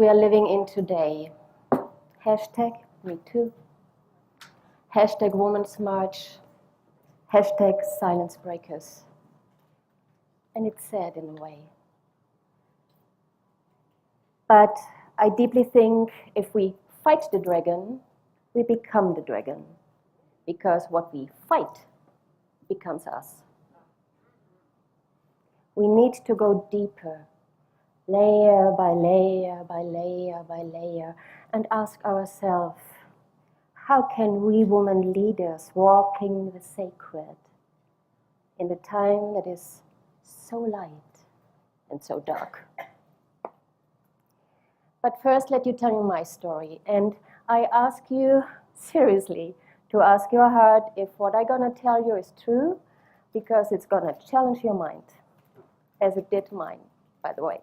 we are living in today. Hashtag #MeToo, hashtag Women's March, hashtag Silence Breakers. And it's sad in a way. But I deeply think if we fight the dragon, we become the dragon. Because what we fight becomes us. We need to go deeper, layer by layer by layer by layer, and ask ourselves, how can we women leaders walking the sacred in the time that is so light and so dark? But first, let you tell you my story. And I ask you seriously to ask your heart if what I'm going to tell you is true, because it's going to challenge your mind, as it did mine, by the way.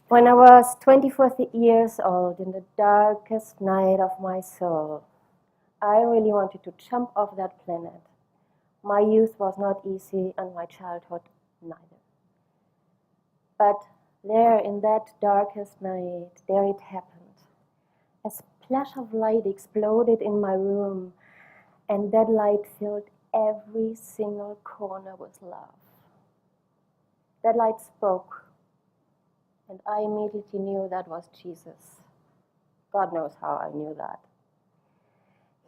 When I was 24 years old, in the darkest night of my soul, I really wanted to jump off that planet. My youth was not easy, and my childhood neither. But there, in that darkest night, there it happened. A splash of light exploded in my room, and that light filled every single corner with love. That light spoke, and I immediately knew that was Jesus. God knows how I knew that.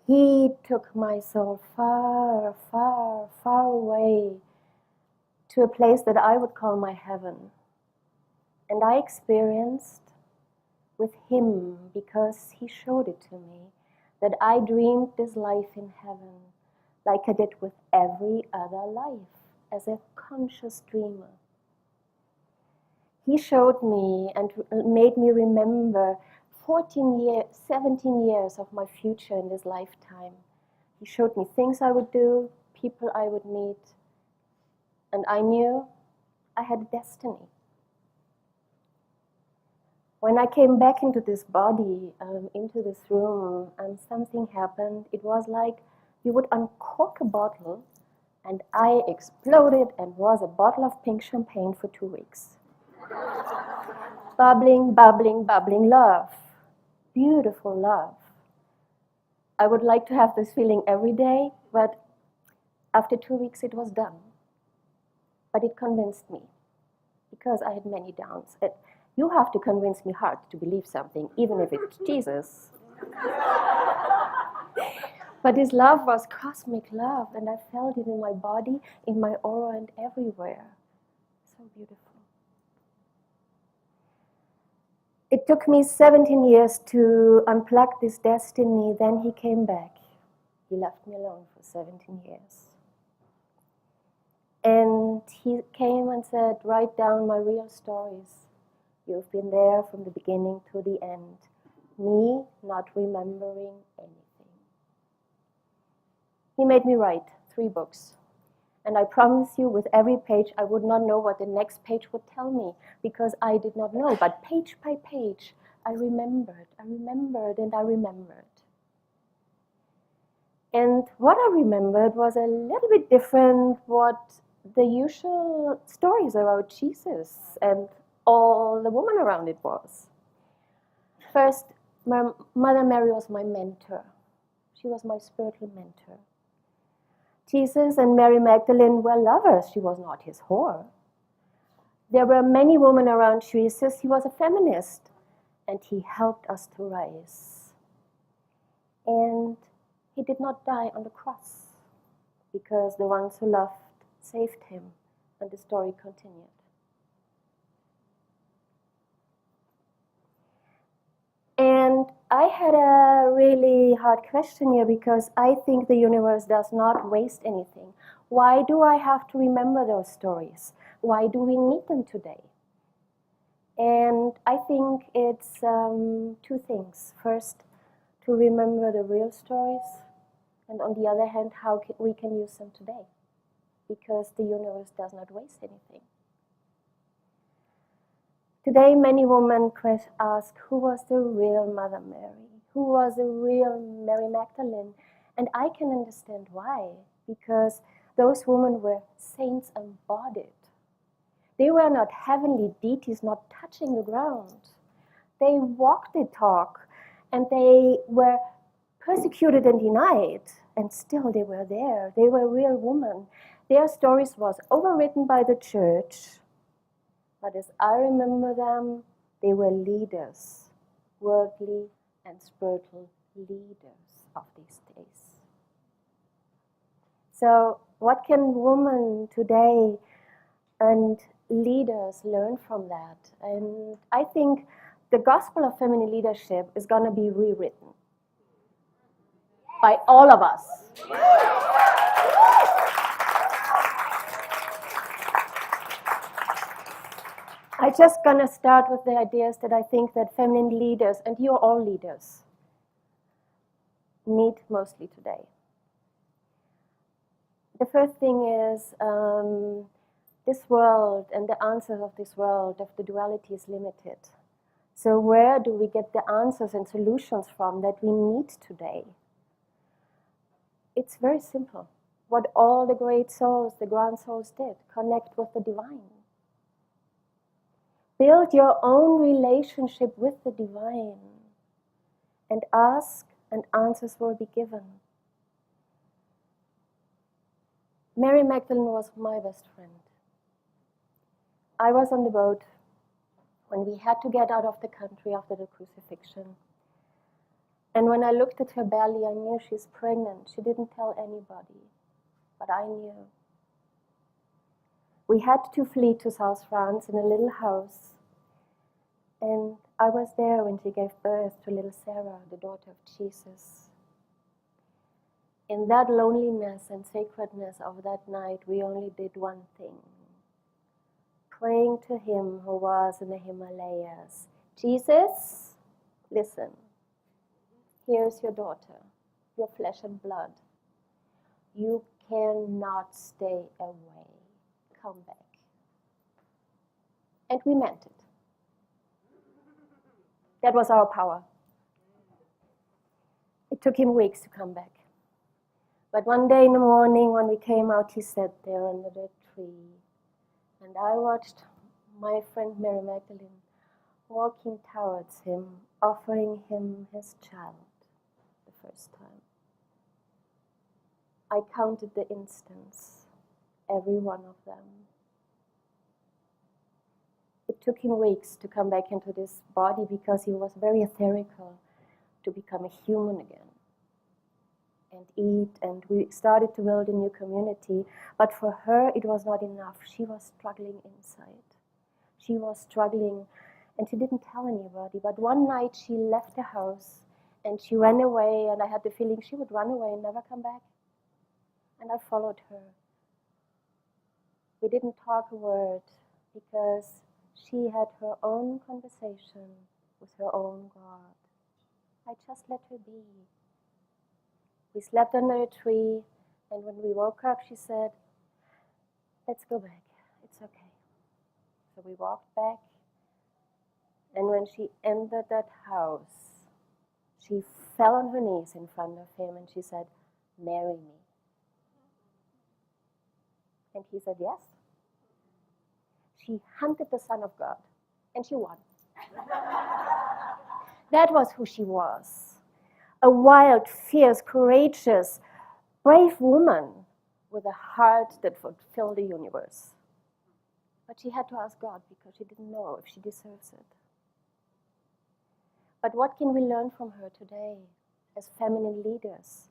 He took my soul far, far, far away to a place that I would call my heaven. And I experienced with him, because he showed it to me, that I dreamed this life in heaven like I did with every other life, as a conscious dreamer. He showed me and made me remember 17 years of my future in this lifetime. He showed me things I would do, people I would meet, and I knew I had a destiny. When I came back into this body, into this room, and something happened, it was like you would uncork a bottle, and I exploded and was a bottle of pink champagne for 2 weeks. Bubbling, bubbling, bubbling love. Beautiful love. I would like to have this feeling every day, but after 2 weeks it was done. But it convinced me, because I had many downs. You have to convince me hard to believe something, even if it's Jesus. But this love was cosmic love, and I felt it in my body, in my aura, and everywhere. So beautiful. It took me 17 years to unplug this destiny. Then he came back. He left me alone for 17 years. And he came and said, write down my real stories. You've been there from the beginning to the end. Me not remembering anything. He made me write 3 books. And I promise you, with every page, I would not know what the next page would tell me, because I did not know. But page by page, I remembered, and I remembered. And what I remembered was a little bit different what the usual stories about Jesus and all the woman around it was. First, my Mother Mary was my mentor. She was my spiritual mentor. Jesus and Mary Magdalene were lovers. She was not his whore. There were many women around Jesus. He was a feminist, and he helped us to rise. And he did not die on the cross, because the ones who loved saved him, and the story continued. And I had a really hard question here, because I think the universe does not waste anything. Why do I have to remember those stories? Why do we need them today? And I think it's 2 things. First, to remember the real stories, and on the other hand, how we can use them today, because the universe does not waste anything. Today, many women ask, who was the real Mother Mary? Who was the real Mary Magdalene? And I can understand why, because those women were saints embodied. They were not heavenly deities not touching the ground. They walked the talk, and they were persecuted and denied, and still they were there. They were real women. Their stories was overwritten by the church, but as I remember them, they were leaders, worldly and spiritual leaders of these days. So what can women today and leaders learn from that? And I think the gospel of feminine leadership is going to be rewritten by all of us. I'm just going to start with the ideas that I think that feminine leaders, and you're all leaders, need mostly today. The first thing is this world and the answers of this world, of the duality, is limited. So where do we get the answers and solutions from that we need today? It's very simple. What all the great souls, the grand souls did, connect with the divine. Build your own relationship with the divine and ask, and answers will be given. Mary Magdalene was my best friend. I was on the boat when we had to get out of the country after the crucifixion. And when I looked at her belly, I knew she's pregnant. She didn't tell anybody, but I knew. We had to flee to South France in a little house. And I was there when she gave birth to little Sarah, the daughter of Jesus. In that loneliness and sacredness of that night, we only did one thing. Praying to him who was in the Himalayas. Jesus, listen. Here's your daughter, your flesh and blood. You cannot stay away. Come back. And we meant it. That was our power. It took him weeks to come back. But one day in the morning when we came out, he sat there under the tree. And I watched my friend Mary Magdalene walking towards him, offering him his child the first time. I counted the instants, every one of them. It took him weeks to come back into this body because he was very etherical, to become a human again and eat. And we started to build a new community. But for her, it was not enough. She was struggling inside. She was struggling, and she didn't tell anybody. But one night she left the house and she ran away, and I had the feeling she would run away and never come back. And I followed her. We didn't talk a word because she had her own conversation with her own God. I just let her be. We slept under a tree, and when we woke up, she said, "Let's go back. It's okay." So we walked back, and when she entered that house, she fell on her knees in front of him, and she said, "Marry me." And he said, "Yes." She hunted the Son of God, and she won. That was who she was. A wild, fierce, courageous, brave woman with a heart that would fill the universe. But she had to ask God because she didn't know if she deserves it. But what can we learn from her today as feminine leaders?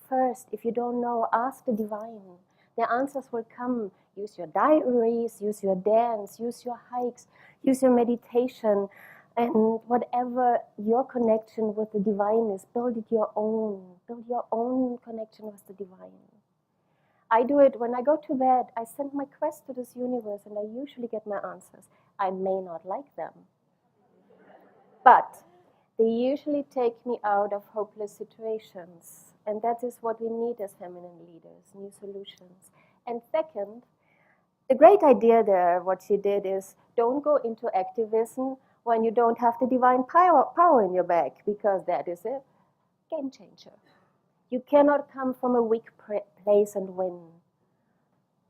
First, if you don't know, ask the divine. The answers will come. Use your diaries, use your dance, use your hikes, use your meditation, and whatever your connection with the divine is, build it your own. Build your own connection with the divine. I do it when I go to bed. I send my quest to this universe, and I usually get my answers. I may not like them, but they usually take me out of hopeless situations. And that is what we need as feminine leaders, new solutions. And second, the great idea there, what she did is, don't go into activism when you don't have the divine power in your back, because that is a game changer. You cannot come from a weak place and win.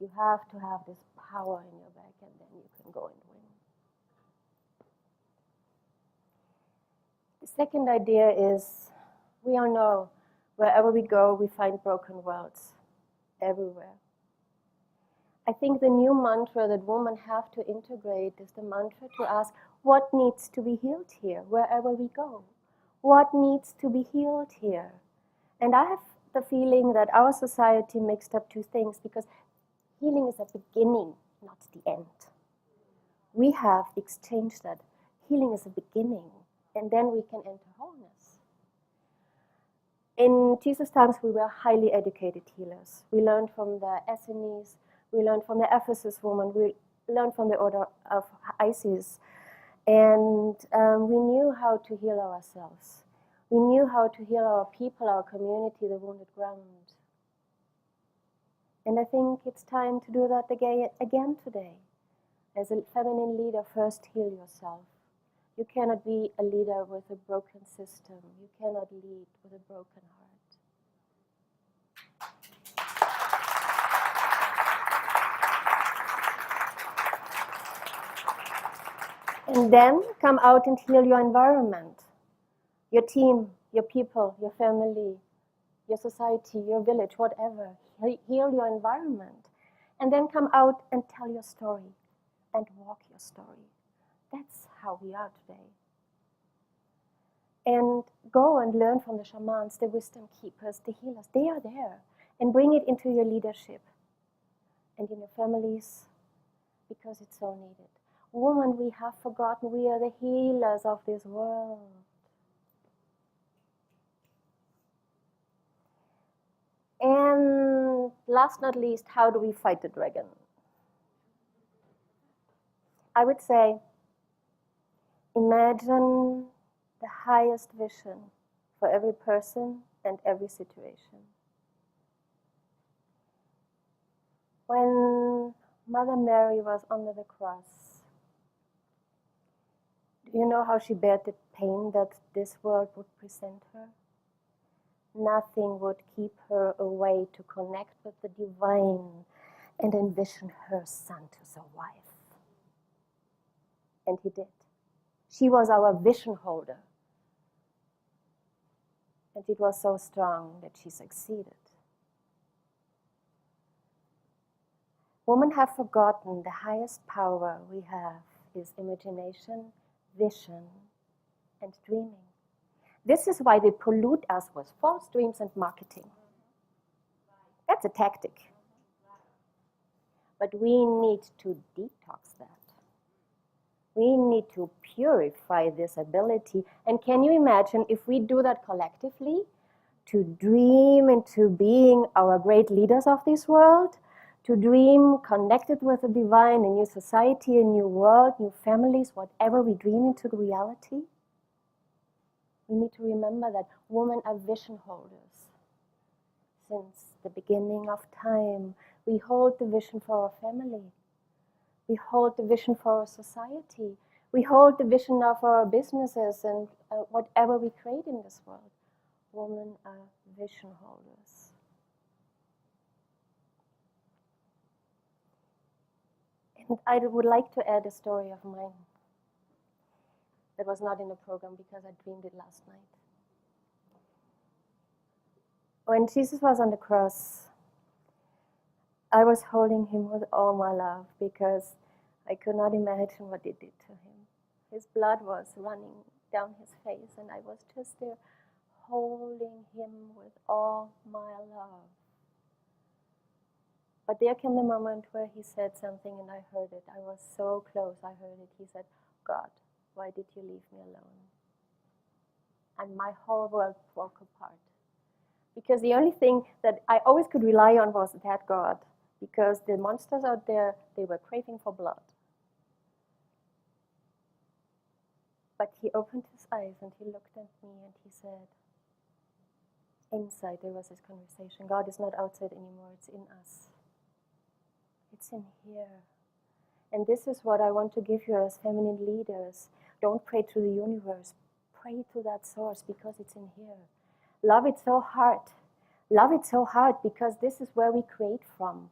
You have to have this power in your back, and then you can can go and win. The second idea is, we all know, wherever we go, we find broken worlds everywhere. I think the new mantra that women have to integrate is the mantra to ask, what needs to be healed here, wherever we go? What needs to be healed here? And I have the feeling that our society mixed up two things, because healing is a beginning, not the end. We have exchanged that. Healing is a beginning, and then we can enter wholeness. In Jesus' times, we were highly educated healers. We learned from the Essenes, we learned from the Ephesus woman, we learned from the order of Isis, and we knew how to heal ourselves. We knew how to heal our people, our community, the wounded ground. And I think it's time to do that again today. As a feminine leader, first heal yourself. You cannot be a leader with a broken system. You cannot lead with a broken heart. And then come out and heal your environment, your team, your people, your family, your society, your village, whatever. Heal your environment. And then come out and tell your story and walk your story. That's how we are today. And go and learn from the shamans, the wisdom keepers, the healers. They are there. And bring it into your leadership and in your families, because it's so needed. Woman, we have forgotten we are the healers of this world. And last not least, how do we fight the dragon? I would say, imagine the highest vision for every person and every situation. When Mother Mary was under the cross, do you know how she bared the pain that this world would present her? Nothing would keep her away to connect with the divine and envision her son to survive. And he did. She was our vision holder. And it was so strong that she succeeded. Women have forgotten the highest power we have is imagination, vision, and dreaming. This is why they pollute us with false dreams and marketing. That's a tactic. But we need to detox that. We need to purify this ability. And can you imagine if we do that collectively, to dream into being our great leaders of this world, to dream connected with the divine, a new society, a new world, new families, whatever we dream into reality? We need to remember that women are vision holders. Since the beginning of time, we hold the vision for our family. We hold the vision for our society. We hold the vision of our businesses and whatever we create in this world. Women are vision holders. And I would like to add a story of mine that was not in the program because I dreamed it last night. When Jesus was on the cross, I was holding him with all my love because I could not imagine what it did to him. His blood was running down his face, and I was just there holding him with all my love. But there came the moment where he said something and I heard it. I was so close, I heard it. He said, God, why did you leave me alone? And my whole world broke apart. Because the only thing that I always could rely on was that God. Because the monsters out there, they were craving for blood. But he opened his eyes and he looked at me and he said, inside there was this conversation. God is not outside anymore, it's in us. It's in here. And this is what I want to give you as feminine leaders. Don't pray to the universe. Pray to that source because it's in here. Love it so hard. Love it so hard because this is where we create from.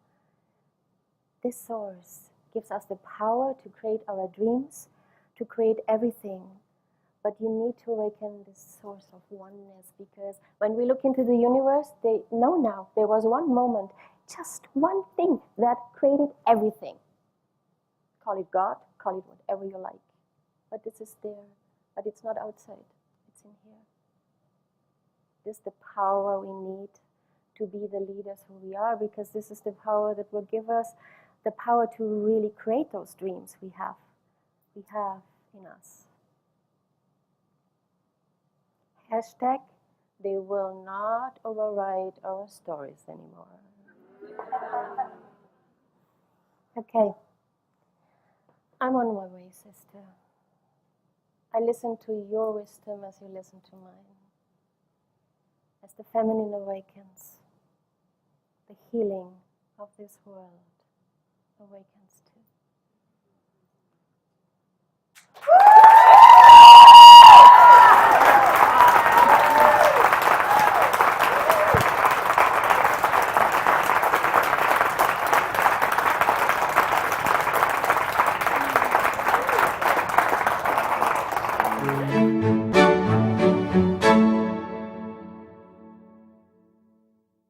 This source gives us the power to create our dreams, to create everything. But you need to awaken this source of oneness, because when we look into the universe, they know now there was one moment, just one thing that created everything. Call it God, call it whatever you like. But this is there, but it's not outside, it's in here. This is the power we need to be the leaders who we are, because this is the power that will give us the power to really create those dreams we have in us. Hashtag, they will not override our stories anymore. Okay. I'm on my way, sister. I listen to your wisdom as you listen to mine. As the feminine awakens, the healing of this world awakens too.